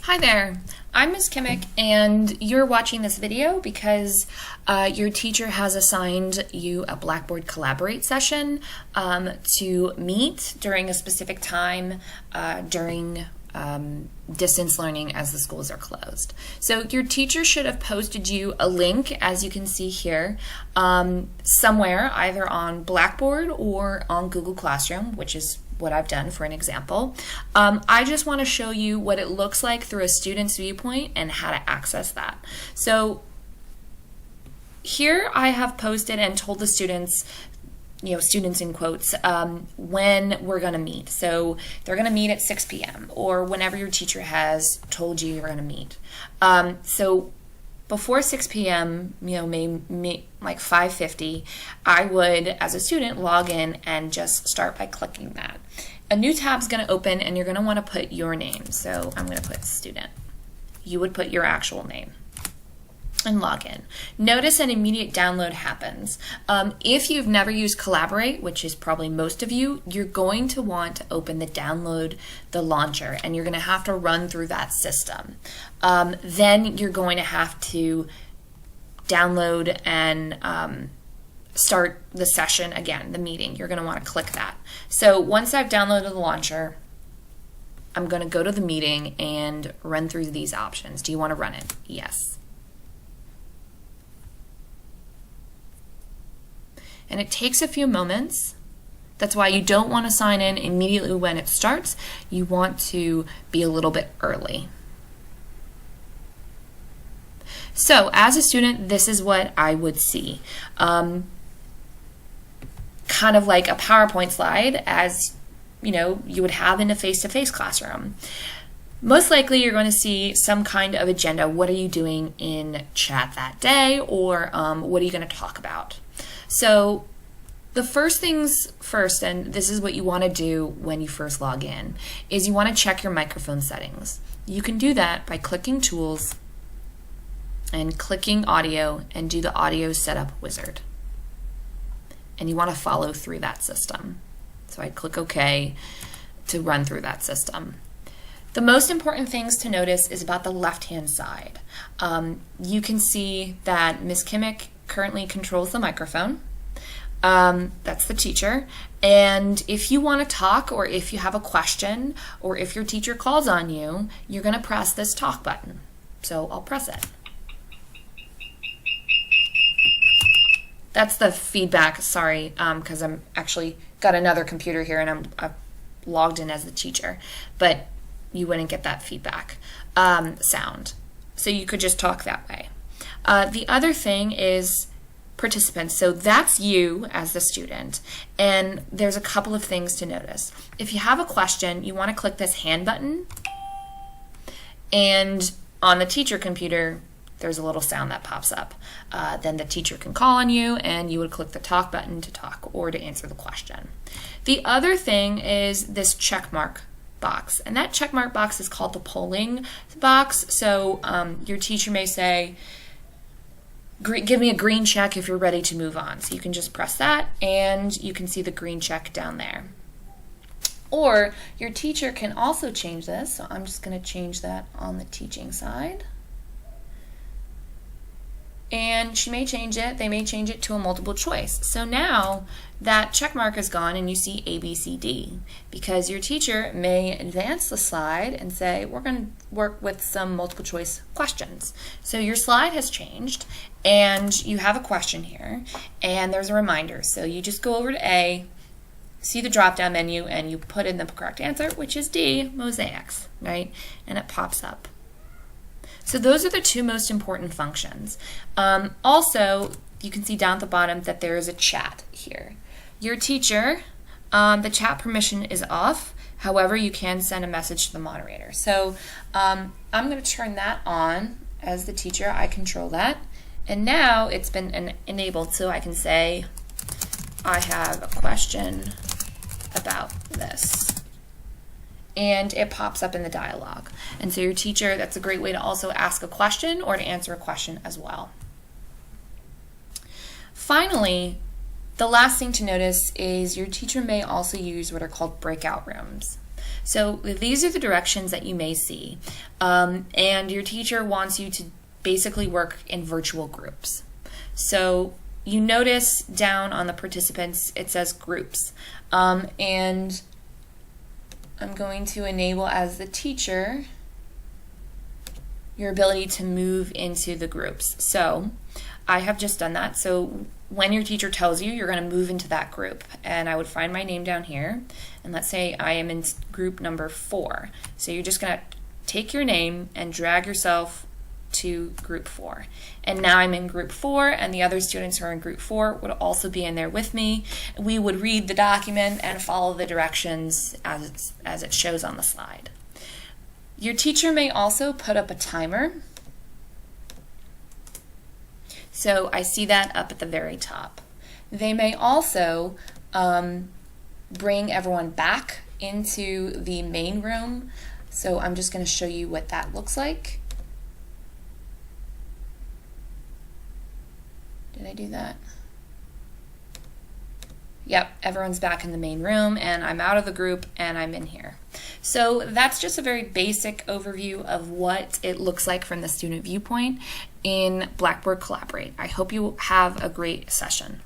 Hi there, I'm Ms. Kimmick, and you're watching this video because your teacher has assigned you a Blackboard Collaborate session to meet during a specific time during distance learning as the schools are closed. So your teacher should have posted you a link, as you can see here, somewhere either on Blackboard or on Google Classroom, which is what I've done for an example. I just want to show you what it looks like through a student's viewpoint and how to access that. So here I have posted and told the students, students in quotes, when we're going to meet. So they're going to meet at 6 p.m. or whenever your teacher has told you you're going to meet. So before 6 p.m., maybe like 5:50, I would, as a student, log in and just start by clicking that. A new tab's going to open and you're going to want to put your name. So I'm going to put student. You would put your actual name and log in. Notice an immediate download happens. If you've never used Collaborate, which is probably most of you, you're going to want to open the launcher, and you're going to have to run through that system. Then you're going to have to download and start the session again, the meeting. You're going to want to click that. So once I've downloaded the launcher, I'm going to go to the meeting and run through these options. Do you want to run it? Yes. And it takes a few moments. That's why you don't want to sign in immediately when it starts. You want to be a little bit early. So as a student, this is what I would see. Kind of like a PowerPoint slide, as you would have in a face-to-face classroom. Most likely you're going to see some kind of agenda. What are you doing in chat that day, or what are you going to talk about? So the first things first, and this is what you want to do when you first log in, is you want to check your microphone settings. You can do that by clicking Tools and clicking Audio and do the Audio Setup Wizard. And you want to follow through that system. So I click OK to run through that system. The most important things to notice is about the left-hand side. You can see that Ms. Kimmick currently controls the microphone. That's the teacher. And if you want to talk, or if you have a question, or if your teacher calls on you, you're going to press this talk button. So I'll press it. That's the feedback, sorry, because I'm actually got another computer here and I'm logged in as the teacher, but you wouldn't get that feedback sound. So you could just talk that way. The other thing is participants. So that's you as the student, and there's a couple of things to notice. If you have a question, you want to click this hand button, and on the teacher computer there's a little sound that pops up. Then the teacher can call on you, and you would click the talk button to talk or to answer the question. The other thing is this check mark box, and that check mark box is called the polling box. So your teacher may say, give me a green check if you're ready to move on. So you can just press that and you can see the green check down there. Or your teacher can also change this. So I'm just going to change that on the teaching side. And she may change it, they may change it to a multiple choice. So now that check mark is gone and you see A, B, C, D, because your teacher may advance the slide and say, we're going to work with some multiple choice questions. So your slide has changed and you have a question here and there's a reminder. So you just go over to A, see the drop down menu, and you put in the correct answer, which is D, mosaics, right? And it pops up. So those are the two most important functions. Also, you can see down at the bottom that there is a chat here. Your teacher, the chat permission is off. However, you can send a message to the moderator. So I'm going to turn that on as the teacher. I control that. And now it's been enabled, so I can say, I have a question about this. And it pops up in the dialogue. And so your teacher, that's a great way to also ask a question or to answer a question as well. Finally, the last thing to notice is your teacher may also use what are called breakout rooms. So these are the directions that you may see. And your teacher wants you to basically work in virtual groups. So you notice down on the participants, it says groups. And I'm going to enable as the teacher your ability to move into the groups. So I have just done that. So when your teacher tells you, you're going to move into that group. And I would find my name down here. And let's say I am in group number 4. So you're just going to take your name and drag yourself to group 4. And now I'm in group 4, and the other students who are in group 4 would also be in there with me. We would read the document and follow the directions as it shows on the slide. Your teacher may also put up a timer. So I see that up at the very top. They may also bring everyone back into the main room. So I'm just going to show you what that looks like. Did I do that? Yep, everyone's back in the main room, and I'm out of the group and I'm in here. So that's just a very basic overview of what it looks like from the student viewpoint in Blackboard Collaborate. I hope you have a great session.